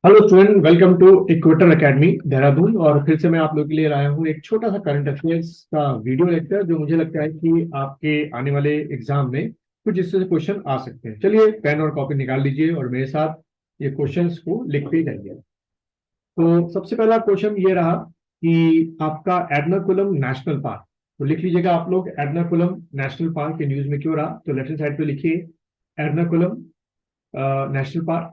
Hello student, welcome to Equator Academy Dehradun. और फिर से मैं आप लोगों के लिए लाया हूँ एक छोटा सा करंट अफेयर्स का वीडियो लेक्चर, जो मुझे लगता है कि आपके आने वाले एग्जाम में कुछ इससे क्वेश्चन आ सकते हैं। चलिए पेन और कॉपी निकाल लीजिए और मेरे साथ ये क्वेश्चंस को लिखते जाइए। तो सबसे पहला क्वेश्चन ये रहा कि आपका एर्नाकुलम नेशनल पार्क, तो लिख लीजिएगा आप लोग, एर्नाकुलम नेशनल पार्क के न्यूज में क्यों रहा। तो लेफ्ट हैंड साइड पे लिखिए एर्नाकुलम नेशनल पार्क।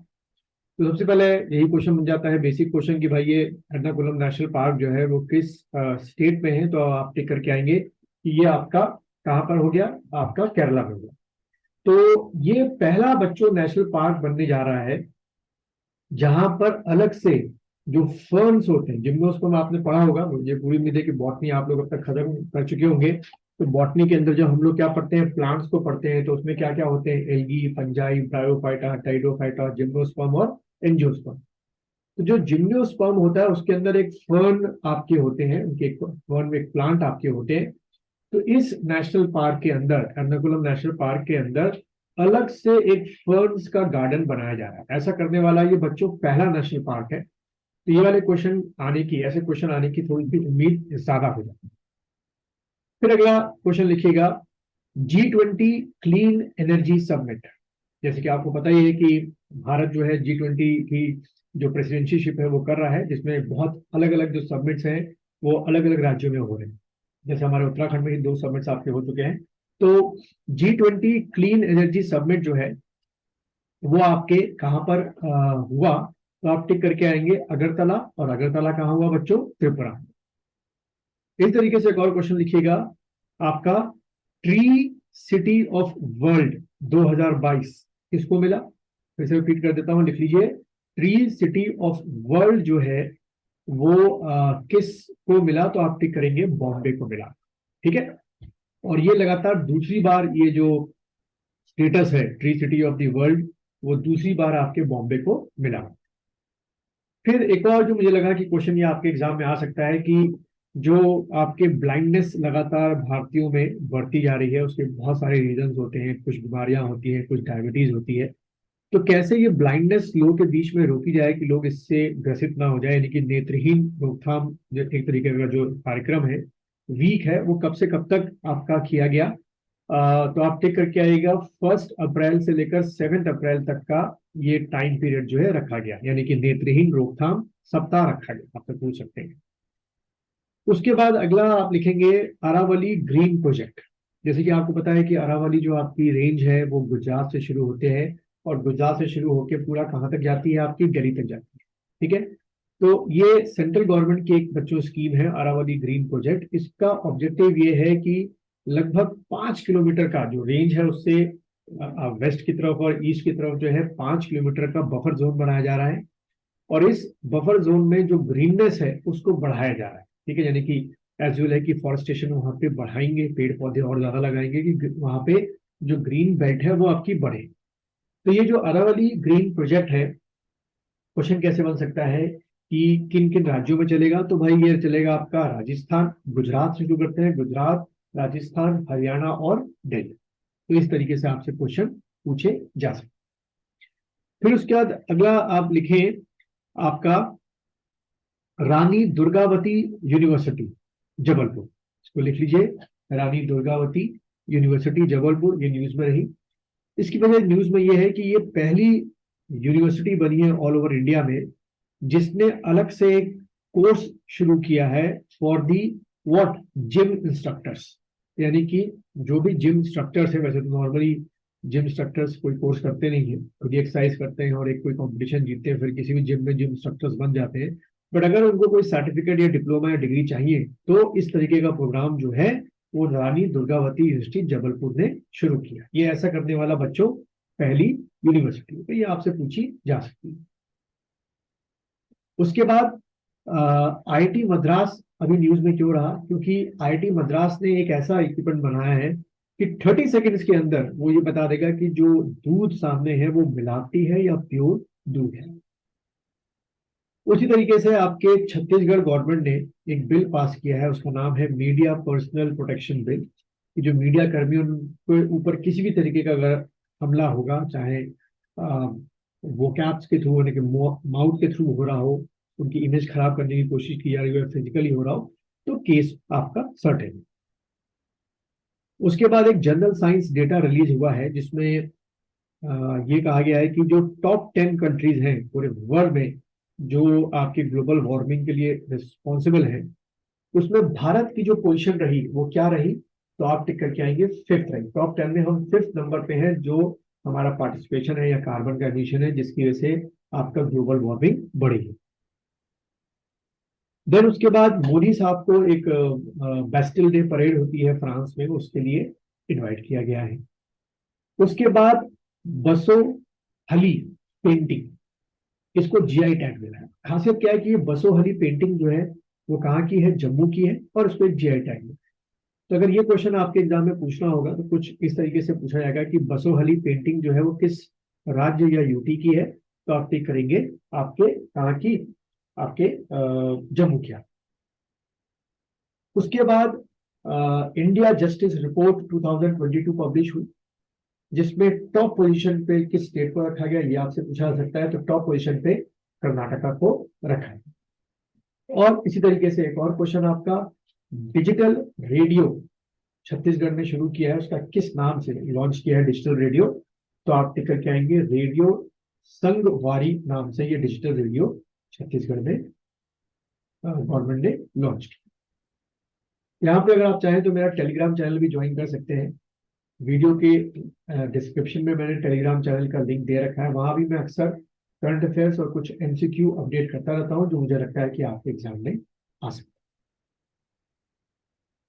तो सबसे पहले यही क्वेश्चन बन जाता है, बेसिक क्वेश्चन, कि भाई ये एर्नाकुलम नेशनल पार्क जो है वो किस स्टेट में है। तो आप टिक करके आएंगे कि ये आपका कहाँ पर हो गया, आपका केरला में हो गया। तो ये पहला बच्चों नेशनल पार्क बनने जा रहा है जहां पर अलग से जो फर्न्स होते हैं, जिम्नोस्पर्म आपने पढ़ा होगा, मुझे पूरी उम्मीद है कि बॉटनी आप लोग अब तक खत्म कर चुके होंगे। तो बॉटनी के अंदर जब हम लोग क्या पढ़ते हैं, प्लांट्स को पढ़ते हैं, तो उसमें क्या क्या होते हैं, एल्गी, फंजाई, ब्रायोफाइटा, टाइडोफाइटा, जिम्नोस्पर्म और एंजियोस्पर्म। तो जो जिम्नोस्पर्म होता है उसके अंदर एक फर्न आपके होते हैं, उनके एक फर्न में एक प्लांट आपके होते हैं। तो इस नेशनल पार्क के अंदर, एर्नाकुलम नेशनल पार्क के अंदर अलग से एक फर्न्स का गार्डन बनाया जा रहा है। ऐसा करने वाला ये बच्चों पहला नेशनल पार्क है। तो ये वाले क्वेश्चन आने की, ऐसे क्वेश्चन आने की थोड़ी सी उम्मीद ज्यादा हो जाती है। फिर अगला क्वेश्चन लिखिएगा, G20 क्लीन एनर्जी समिट। जैसे कि आपको पता ही है कि भारत जो है G20 की जो प्रेसिडेंसीशिप है वो कर रहा है, जिसमें बहुत अलग अलग जो समिट्स हैं वो अलग अलग राज्यों में हो रहे हैं। जैसे हमारे उत्तराखंड में ही दो समिट्स आपके हो चुके हैं। तो G20 क्लीन एनर्जी समिट जो है वो आपके कहाँ पर हुआ। तो आप टिक करके आएंगे अगरतला, और अगरतला कहाँ हुआ बच्चों, त्रिपुरा। इस तरीके से एक और क्वेश्चन लिखिएगा, आपका ट्री सिटी ऑफ वर्ल्ड 2022 किसको मिला। फिर से रिपीट कर देता हूं, लिख लीजिए, ट्री सिटी ऑफ वर्ल्ड जो है वो किस को मिला। तो आप टिक करेंगे बॉम्बे को मिला। ठीक है। और ये लगातार दूसरी बार ये जो स्टेटस है tree city of the world, वो दूसरी बार आपके बॉम्बे को मिला। फिर एक और जो मुझे लगा कि क्वेश्चन ये आपके एग्जाम में आ सकता है कि जो आपके ब्लाइंडनेस लगातार भारतीयों में बढ़ती जा रही है, उसके बहुत सारे रीजंस होते हैं, कुछ बीमारियां होती हैं, कुछ डायबिटीज होती है। तो कैसे ये ब्लाइंडनेस लोगों के बीच में रोकी जाए कि लोग इससे ग्रसित ना हो जाए, यानी कि नेत्रहीन रोकथाम जो एक तरीके का जो कार्यक्रम है, वीक है, वो कब से कब तक आपका किया गया। तो आप टिक करके आइएगा, 1 अप्रैल से लेकर 7 अप्रैल तक का ये टाइम पीरियड जो है रखा गया, यानी कि नेत्रहीन रोकथाम सप्ताह रखा गया, आप तो पूछ सकते हैं। उसके बाद अगला आप लिखेंगे अरावली ग्रीन प्रोजेक्ट। जैसे कि आपको पता है कि अरावली जो आपकी रेंज है वो गुजरात से शुरू होते हैं, और गुजरात से शुरू होकर पूरा कहाँ तक जाती है, आपकी दिल्ली तक जाती है। ठीक है। तो ये सेंट्रल गवर्नमेंट की एक बच्चों स्कीम है अरावली ग्रीन प्रोजेक्ट। इसका ऑब्जेक्टिव ये है कि लगभग 5 किलोमीटर का जो रेंज है उससे वेस्ट की तरफ और ईस्ट की तरफ जो है 5 किलोमीटर का बफर जोन बनाया जा रहा है। और इस बफर जोन में जो ग्रीननेस है उसको बढ़ाया जा रहा है। ठीक है, यानी कि एजुअल है कि फॉरेस्टेशन वहां पे बढ़ाएंगे, पेड़ पौधे और ज्यादा लगाएंगे कि वहां पे जो ग्रीन बेल्ट है वो आपकी बढ़े। तो ये जो अरावली ग्रीन प्रोजेक्ट है, क्वेश्चन कैसे बन सकता है कि किन किन राज्यों में चलेगा। तो भाई ये चलेगा आपका राजस्थान, गुजरात से शुरू करते हैं, गुजरात, राजस्थान, हरियाणा और दिल्ली। तो इस तरीके से आपसे क्वेश्चन पूछे जा सकते हैं। फिर उसके बाद अगला आप लिखें, आपका रानी दुर्गावती यूनिवर्सिटी जबलपुर। इसको लिख लीजिए, रानी दुर्गावती यूनिवर्सिटी जबलपुर, ये न्यूज में रही। इसकी वजह न्यूज में ये है कि ये पहली यूनिवर्सिटी बनी है ऑल ओवर इंडिया में जिसने अलग से एक कोर्स शुरू किया है for the what, gym instructors. यानी कि जो भी जिम इंस्ट्रक्टर्स है, वैसे तो नॉर्मली जिम इंस्ट्रक्टर्स कोई कोर्स करते नहीं है, खुद ही एक्सरसाइज करते हैं और एक कोई कंपटीशन जीतते हैं, फिर किसी भी जिम में जिम इंस्ट्रक्टर्स बन जाते हैं। बट अगर उनको कोई सर्टिफिकेट या डिप्लोमा या डिग्री चाहिए तो इस तरीके का प्रोग्राम जो है वो रानी दुर्गावती यूनिवर्सिटी जबलपुर ने शुरू किया। ये ऐसा करने वाला बच्चों पहली यूनिवर्सिटी है, तो ये आपसे पूछी जा सकती है। उसके बाद आईआईटी मद्रास अभी न्यूज में क्यों रहा, क्योंकि आईआईटी मद्रास ने एक ऐसा इक्विपमेंट बनाया है कि 30 सेकेंड्स के अंदर वो ये बता देगा कि जो दूध सामने है वो मिलावटी है या प्योर दूध है। उसी तरीके से आपके छत्तीसगढ़ गवर्नमेंट ने एक बिल पास किया है, उसका नाम है मीडिया पर्सनल प्रोटेक्शन बिल, कि जो मीडिया कर्मियों के ऊपर किसी भी तरीके का अगर हमला होगा, चाहे वोकैब्स के थ्रू, यानी कि माउथ के थ्रू हो रहा हो, उनकी इमेज खराब करने की कोशिश की जा रही हो, फिजिकली हो रहा हो, तो केस आपका सर्टेन। उसके बाद एक जनरल साइंस डेटा रिलीज हुआ है जिसमें ये कहा गया है कि जो टॉप 10 कंट्रीज हैं पूरे वर्ल्ड में जो आपकी ग्लोबल वार्मिंग के लिए रिस्पॉन्सिबल है, उसमें भारत की जो पोजीशन रही वो क्या रही, तो आप टिक करके आएंगे फिफ्थ रही। टॉप 10 में हम फिफ्थ नंबर पे हैं, जो हमारा पार्टिसिपेशन है या कार्बन का एमिशन है जिसकी वजह से आपका ग्लोबल वार्मिंग बढ़ी है। देन उसके बाद मोदी साहब को एक बेस्टिल डे परेड होती है फ्रांस में, उसके लिए इनवाइट किया गया है। उसके बाद बसो हली पेंटिंग, इसको जीआई टैग मिला है। खासियत क्या है कि ये बसो हली पेंटिंग जो है वो कहाँ की है, जम्मू की है, और उसको एक जीआई टैग मिला। तो अगर ये क्वेश्चन आपके एग्जाम में पूछना होगा तो कुछ इस तरीके से पूछा जाएगा कि बसो हली पेंटिंग जो है वो किस राज्य या यूटी की है, तो आप टिक करेंगे आपके कहाँ की, आपके जम्मू की। उसके बाद इंडिया जस्टिस रिपोर्ट 2022 पब्लिश हुई, जिसमें टॉप पोजीशन पे किस स्टेट को रखा गया ये आपसे पूछा जा सकता है। तो टॉप पोजीशन पे कर्नाटका को रखा है। और इसी तरीके से एक और क्वेश्चन आपका, डिजिटल रेडियो छत्तीसगढ़ में शुरू किया है, उसका किस नाम से लॉन्च किया है डिजिटल रेडियो, तो आप टिक करके आएंगे रेडियो संगवारी नाम से ये डिजिटल रेडियो छत्तीसगढ़ में गवर्नमेंट ने लॉन्च किया। यहाँ पे अगर आप चाहें तो मेरा टेलीग्राम चैनल भी ज्वाइन कर सकते हैं। वीडियो के डिस्क्रिप्शन में मैंने टेलीग्राम चैनल का लिंक दे रखा है, वहां भी मैं अक्सर करंट अफेयर्स और कुछ एमसीक्यू अपडेट करता रहता हूँ जो मुझे लगता है कि आपके एग्जाम में आ सकता है।